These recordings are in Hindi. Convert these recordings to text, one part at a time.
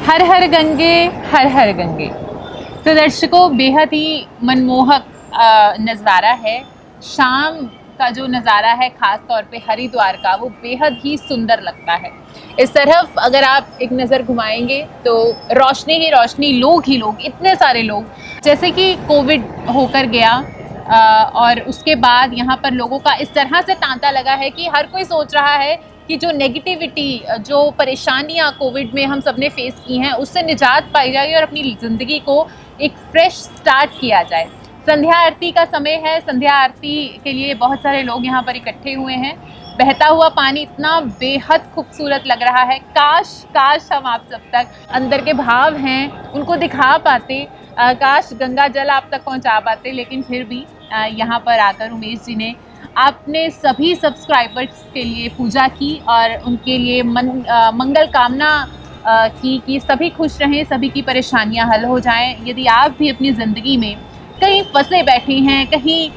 हर हर गंगे, हर हर गंगे। तो दर्शकों, बेहद ही मनमोहक नज़ारा है। शाम का जो नज़ारा है ख़ास तौर पे हरिद्वार का, वो बेहद ही सुंदर लगता है। इस तरफ अगर आप एक नज़र घुमाएंगे तो रोशनी ही रोशनी, लोग ही लोग, इतने सारे लोग। जैसे कि कोविड होकर गया और उसके बाद यहाँ पर लोगों का इस तरह से तांता लगा है कि हर कोई सोच रहा है कि जो नेगेटिविटी, जो परेशानियाँ कोविड में हम सब ने फेस की हैं, उससे निजात पाई जाए और अपनी ज़िंदगी को एक फ्रेश स्टार्ट किया जाए। संध्या आरती का समय है। संध्या आरती के लिए बहुत सारे लोग यहाँ पर इकट्ठे हुए हैं। बहता हुआ पानी इतना बेहद खूबसूरत लग रहा है। काश काश हम आप सब तक अंदर के भाव हैं उनको दिखा पाते, काश गंगा जल आप तक पहुँचा पाते। लेकिन फिर भी यहाँ पर आकर उमेश जी ने आपने सभी सब्सक्राइबर्स के लिए पूजा की और उनके लिए मंगल कामना की कि सभी खुश रहें, सभी की परेशानियां हल हो जाएं। यदि आप भी अपनी ज़िंदगी में कहीं फंसे बैठे हैं, कहीं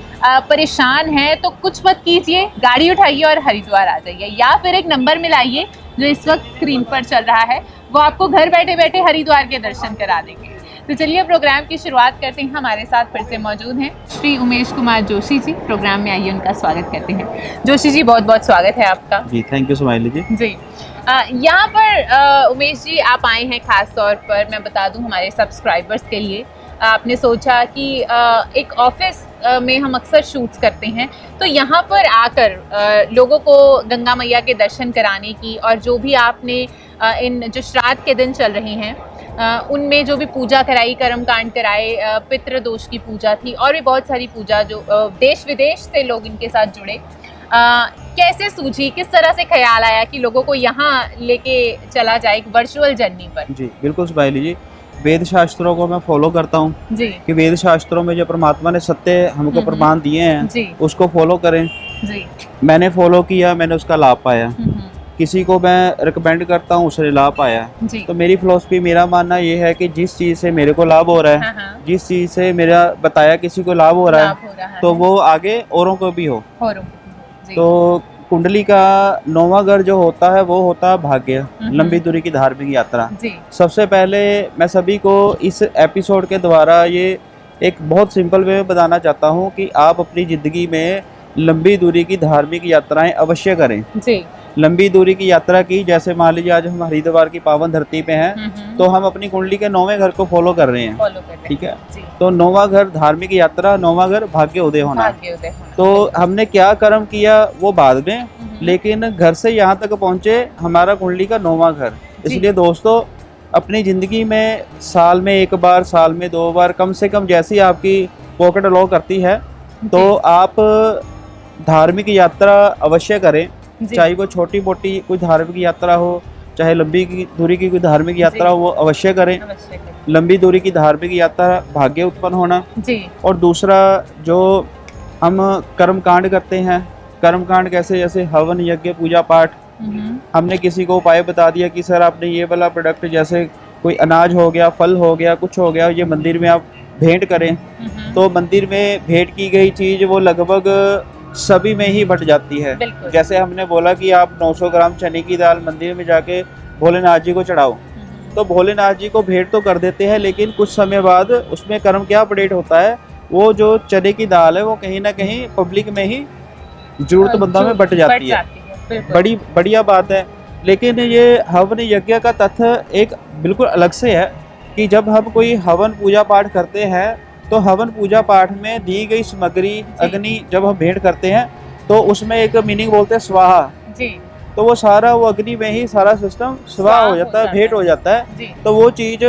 परेशान हैं, तो कुछ मत कीजिए, गाड़ी उठाइए और हरिद्वार आ जाइए, या फिर एक नंबर मिलाइए जो इस वक्त स्क्रीन पर चल रहा है, वो आपको घर बैठे बैठे हरिद्वार के दर्शन करा देंगे। तो चलिए प्रोग्राम की शुरुआत करते हैं। हमारे साथ फिर से मौजूद हैं श्री उमेश कुमार जोशी जी। प्रोग्राम में आइए, उनका स्वागत करते हैं। जोशी जी, बहुत बहुत स्वागत है आपका। जी, थैंक यू स्माइली जी। जी, यहाँ पर उमेश जी आप आए हैं खास तौर पर, मैं बता दूं हमारे सब्सक्राइबर्स के लिए। आपने सोचा कि एक ऑफिस में हम अक्सर शूट्स करते हैं, तो यहाँ पर आकर लोगों को गंगा मैया के दर्शन कराने की, और जो भी आपने इन जो श्राद्ध के दिन चल रहे हैं उनमें जो भी पूजा कराई, कर्म कांड कराए, पितृ दोष की पूजा थी, और भी बहुत सारी पूजा जो देश विदेश से लोग इनके साथ जुड़े, कैसे सूझी, किस तरह से ख्याल आया कि लोगों को यहाँ लेके चला जाए एक वर्चुअल जर्नी पर? जी बिल्कुल स्माइली जी, वेद शास्त्रों को मैं फॉलो करता हूँ जी, कि वेद शास्त्रों में जो परमात्मा ने सत्य हमको प्रमाण दिए हैं जी, उसको फॉलो करें। जी, मैंने फॉलो किया, मैंने उसका लाभ पाया। किसी को मैं रिकमेंड करता हूँ, उससे लाभ पाया। जी, तो मेरी फिलॉसफी, मेरा मानना ये है कि जिस चीज़ से मेरे को लाभ हो रहा है, हाँ, जिस चीज़ से मेरा बताया किसी को लाभ हो रहा है, तो वो आगे औरों को भी हो। तो कुंडली का 9वां घर जो होता है वो होता है भाग्य, लंबी दूरी की धार्मिक यात्रा। सबसे पहले मैं सभी को इस एपिसोड के द्वारा ये एक बहुत सिंपल वे में बताना चाहता हूँ कि आप अपनी ज़िंदगी में लंबी दूरी की धार्मिक यात्राएं अवश्य करें। जी। लंबी दूरी की यात्रा की, जैसे मान लीजिए आज हम हरिद्वार की पावन धरती पे हैं, तो हम अपनी कुंडली के 9वें घर को फॉलो कर रहे हैं। ठीक है, तो 9वां घर धार्मिक यात्रा, 9वां घर भाग्य उदय होना। तो हमने क्या कर्म किया वो बाद में, लेकिन घर से यहाँ तक पहुँचे हमारा कुंडली का 9वां घर। इसलिए दोस्तों, अपनी ज़िंदगी में साल में एक बार, साल में 2 बार, कम से कम जैसी आपकी पॉकेट अलाउ करती है, तो आप धार्मिक यात्रा अवश्य करें। चाहे वो छोटी मोटी कोई धार्मिक यात्रा हो, चाहे लंबी दूरी की कोई धार्मिक यात्रा हो, वो अवश्य करें। लंबी दूरी की धार्मिक यात्रा भाग्य उत्पन्न होना जी। और दूसरा, जो हम कर्म कांड करते हैं, कर्म कांड कैसे, जैसे हवन यज्ञ पूजा पाठ, हमने किसी को उपाय बता दिया कि सर आपने ये वाला प्रोडक्ट, जैसे कोई अनाज हो गया, फल हो गया, कुछ हो गया, ये मंदिर में आप भेंट करें, तो मंदिर में भेंट की गई चीज़ वो लगभग सभी में ही बट जाती है। जैसे हमने बोला कि आप 900 ग्राम चने की दाल मंदिर में जाके भोलेनाथ जी को चढ़ाओ, तो भोलेनाथ जी को भेंट तो कर देते हैं, लेकिन कुछ समय बाद उसमें कर्म क्या अपडेट होता है, वो जो चने की दाल है वो कहीं ना कहीं पब्लिक में ही जरूरतमंदों में बट जाती है। बड़ी बढ़िया बात है। लेकिन ये हवन यज्ञ का तथ्य एक बिल्कुल अलग से है कि जब हम कोई हवन पूजा पाठ करते हैं, तो हवन पूजा पाठ में दी गई सामग्री अग्नि जब हम भेंट करते हैं, तो उसमें एक मीनिंग बोलते हैं स्वाहा जी। तो वो सारा, वो अग्नि में ही सारा सिस्टम स्वाहा हो जाता है, भेंट हो जाता है। तो वो चीज़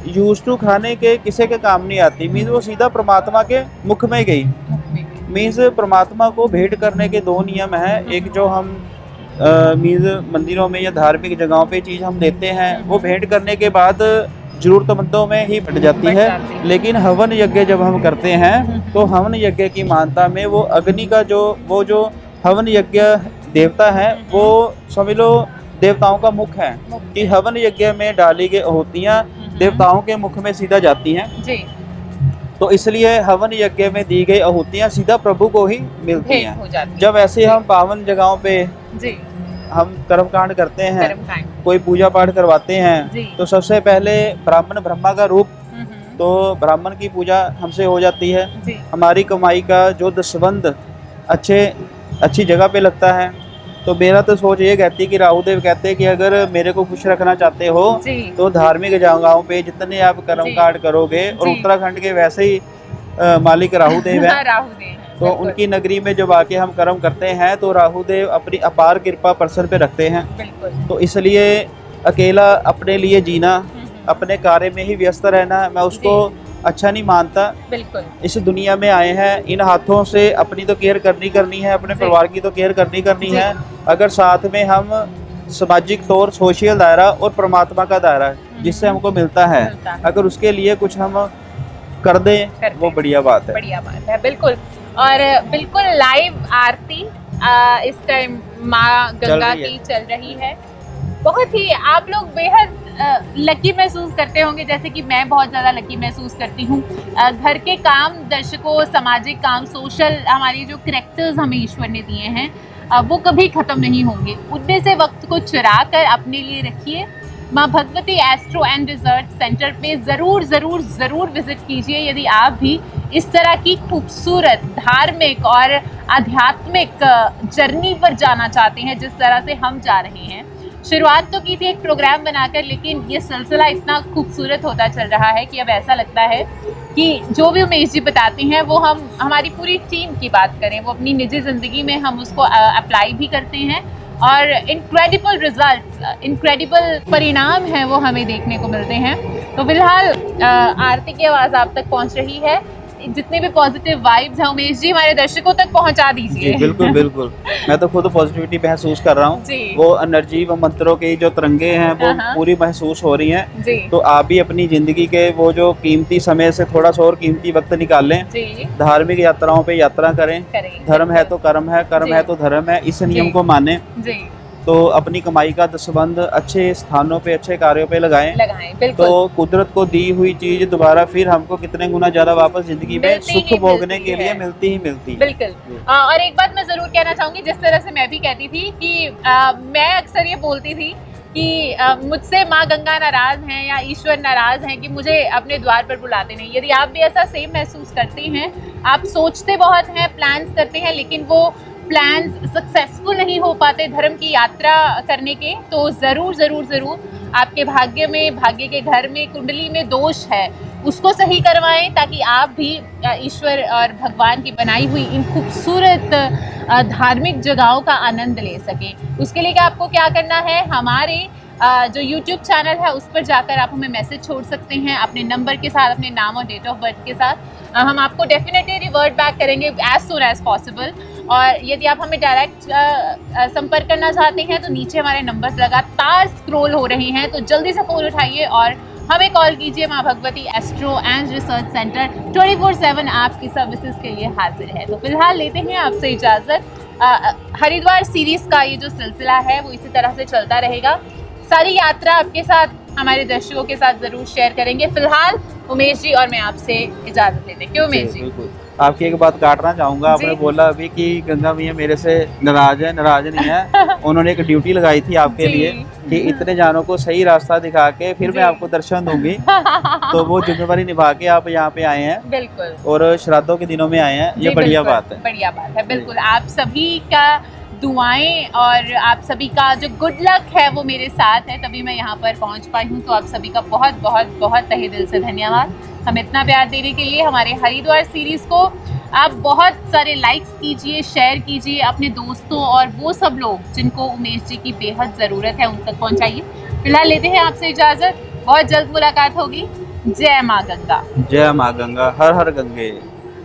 यूज टू खाने के किसी के काम नहीं आती, मीन्स वो सीधा परमात्मा के मुख में गई। मीन्स परमात्मा को भेंट करने के 2 नियम हैं। एक जो हम मीन्स मंदिरों में या धार्मिक जगहों पे चीज़ हम देते हैं, वो भेंट करने के बाद जरूरतमंदों में ही बट जाती है। लेकिन हवन यज्ञ जब हम करते हैं, तो हवन यज्ञ की मान्यता में वो अग्नि का जो हवन यज्ञ देवता है, वो समझ लो देवताओं का मुख है, कि हवन यज्ञ में डाली गई आहुतियाँ देवताओं के मुख में सीधा जाती हैं जी। तो इसलिए हवन यज्ञ में दी गई आहुतियाँ सीधा प्रभु को ही मिलती हैं। जब ऐसे हम पावन जगहों पे जी हम कर्मकांड करते हैं, कर्मकांड। कोई पूजा पाठ करवाते जी। हैं, तो सबसे पहले ब्राह्मण ब्रह्मा का रूप, तो ब्राह्मण की पूजा हमसे हो जाती है। जी। हमारी कमाई का जो दसवंध अच्छी जगह पे लगता है। तो मेरा तो सोच ये कहती है कि राहु देव कहते हैं कि अगर मेरे को खुश रखना चाहते हो तो धार्मिक जगहों पे जितने आप कर्मकांड करोगे, और उत्तराखंड के वैसे ही मालिक राहु देव है, तो उनकी नगरी में जब आके हम कर्म करते हैं तो राहु देव अपनी अपार कृपा पर्सन पे रखते हैं। तो इसलिए अकेला अपने लिए जीना, अपने कार्य में ही व्यस्त रहना, मैं उसको अच्छा नहीं मानता। बिल्कुल। इस दुनिया में आए हैं, इन हाथों से अपनी तो केयर करनी है, अपने परिवार की तो केयर करनी है। अगर साथ में हम सामाजिक तौर, सोशल दायरा और परमात्मा का दायरा जिससे हमको मिलता है, अगर उसके लिए कुछ हम कर दें वो बढ़िया बात है। बढ़िया बात है, बिल्कुल। और बिल्कुल लाइव आरती इस टाइम माँ गंगा की चल रही है। बहुत ही आप लोग बेहद लकी महसूस करते होंगे, जैसे कि मैं बहुत ज़्यादा लकी महसूस करती हूँ। घर के काम, दर्शकों, सामाजिक काम, सोशल, हमारी जो करैक्टर्स हमें ईश्वर ने दिए हैं वो कभी ख़त्म नहीं होंगे। उनमें से वक्त को चुरा कर अपने लिए रखिए। माँ Bhagwati astro and research centre पे ज़रूर विज़िट कीजिए यदि आप भी इस तरह की खूबसूरत धार्मिक और आध्यात्मिक जर्नी पर जाना चाहते हैं जिस तरह से हम जा रहे हैं। शुरुआत तो की थी एक प्रोग्राम बनाकर, लेकिन ये सिलसिला इतना खूबसूरत होता चल रहा है कि अब ऐसा लगता है कि जो भी उमेश जी बताते हैं वो हम हमारी पूरी टीम की बात करें, वो अपनी निजी ज़िंदगी में हम उसको अप्लाई भी करते हैं और इनक्रेडिबल रिजल्ट्स, इनक्रेडिबल परिणाम हैं वो हमें देखने को मिलते हैं। तो फिलहाल आरती की आवाज़ आप तक पहुंच रही है। जितने भी पॉजिटिव वाइब्स हैं उमेश जी हमारे दर्शकों तक पहुंचा दीजिए। बिल्कुल मैं तो खुद पॉजिटिविटी महसूस कर रहा हूँ। वो एनर्जी, वो मंत्रों की जो तरंगे हैं वो पूरी महसूस हो रही हैं। तो आप भी अपनी जिंदगी के वो जो कीमती समय से थोड़ा सा और कीमती वक्त निकाल लें, धार्मिक यात्राओं पे यात्रा करें। धर्म है तो कर्म है, कर्म है तो धर्म है, इस नियम को माने। तो अपनी कमाई का दसबंध अच्छे स्थानों पे, अच्छे कार्यों पे लगाएं। तो कुदरत को दी हुई चीज दोबारा फिर हमको कितने गुना ज्यादा वापस जिंदगी में सुख भोगने के लिए मिलती ही मिलती है। बिल्कुल। और एक बात मैं जरूर कहना चाहूंगी, जिस तरह से मैं भी कहती थी कि मैं अक्सर ये बोलती थी कि मुझसे माँ गंगा नाराज हैं या ईश्वर नाराज हैं कि मुझे अपने द्वार पर बुलाते नहीं। यदि आप भी ऐसा सेम महसूस करते हैं, आप सोचते बहुत हैं, प्लान्स करते हैं, लेकिन वो प्लान्स सक्सेसफुल नहीं हो पाते धर्म की यात्रा करने के, तो ज़रूर आपके भाग्य में, भाग्य के घर में, कुंडली में दोष है, उसको सही करवाएं ताकि आप भी ईश्वर और भगवान की बनाई हुई इन खूबसूरत धार्मिक जगहों का आनंद ले सकें। उसके लिए आपको क्या करना है, हमारे जो YouTube चैनल है उस पर जाकर आप हमें मैसेज छोड़ सकते हैं अपने नंबर के साथ, अपने नाम और डेट ऑफ बर्थ के साथ। हम आपको डेफिनेटली रिवर्ट बैक करेंगे एज सून एज पॉसिबल। और यदि आप हमें डायरेक्ट संपर्क करना चाहते हैं तो नीचे हमारे नंबर्स लगातार स्क्रॉल हो रहे हैं, तो जल्दी से फ़ोन उठाइए और हमें कॉल कीजिए। माँ Bhagwati astro and research centre 24/7 आपकी सर्विसेज के लिए हाजिर है। तो फिलहाल लेते हैं आपसे इजाज़त। हरिद्वार सीरीज़ का ये जो सिलसिला है वो इसी तरह से चलता रहेगा। सारी यात्रा आपके साथ, हमारे दर्शकों के साथ ज़रूर शेयर करेंगे। फिलहाल उमेश जी और मैं आपसे इजाज़त लेते हैं। क्यों उमेश जी? आपकी एक बात काटना चाहूँगा। आपने बोला अभी कि गंगा मैया मेरे से नाराज नहीं है। उन्होंने एक ड्यूटी लगाई थी आपके लिए कि इतने जानों को सही रास्ता दिखा के फिर मैं आपको दर्शन दूंगी। तो वो जिम्मेवारी निभा के आप यहाँ पे आए हैं। बिल्कुल। और श्राद्धों के दिनों में आए हैं, ये बढ़िया बात है। बढ़िया बात है, बिल्कुल। आप सभी का दुआएं और आप सभी का जो गुड लक है वो मेरे साथ है, तभी मैं यहाँ पर पहुँच पाई हूँ। तो आप सभी का बहुत बहुत बहुत तहे दिल से धन्यवाद हमें इतना प्यार देने के लिए। हमारे हरिद्वार सीरीज़ को आप बहुत सारे लाइक्स कीजिए, शेयर कीजिए अपने दोस्तों और वो सब लोग जिनको उमेश जी की बेहद ज़रूरत है उन तक पहुँचाइए। फिलहाल लेते हैं आपसे इजाज़त, बहुत जल्द मुलाकात होगी। जय माँ गंगा। जय माँ गंगा। हर हर गंगे।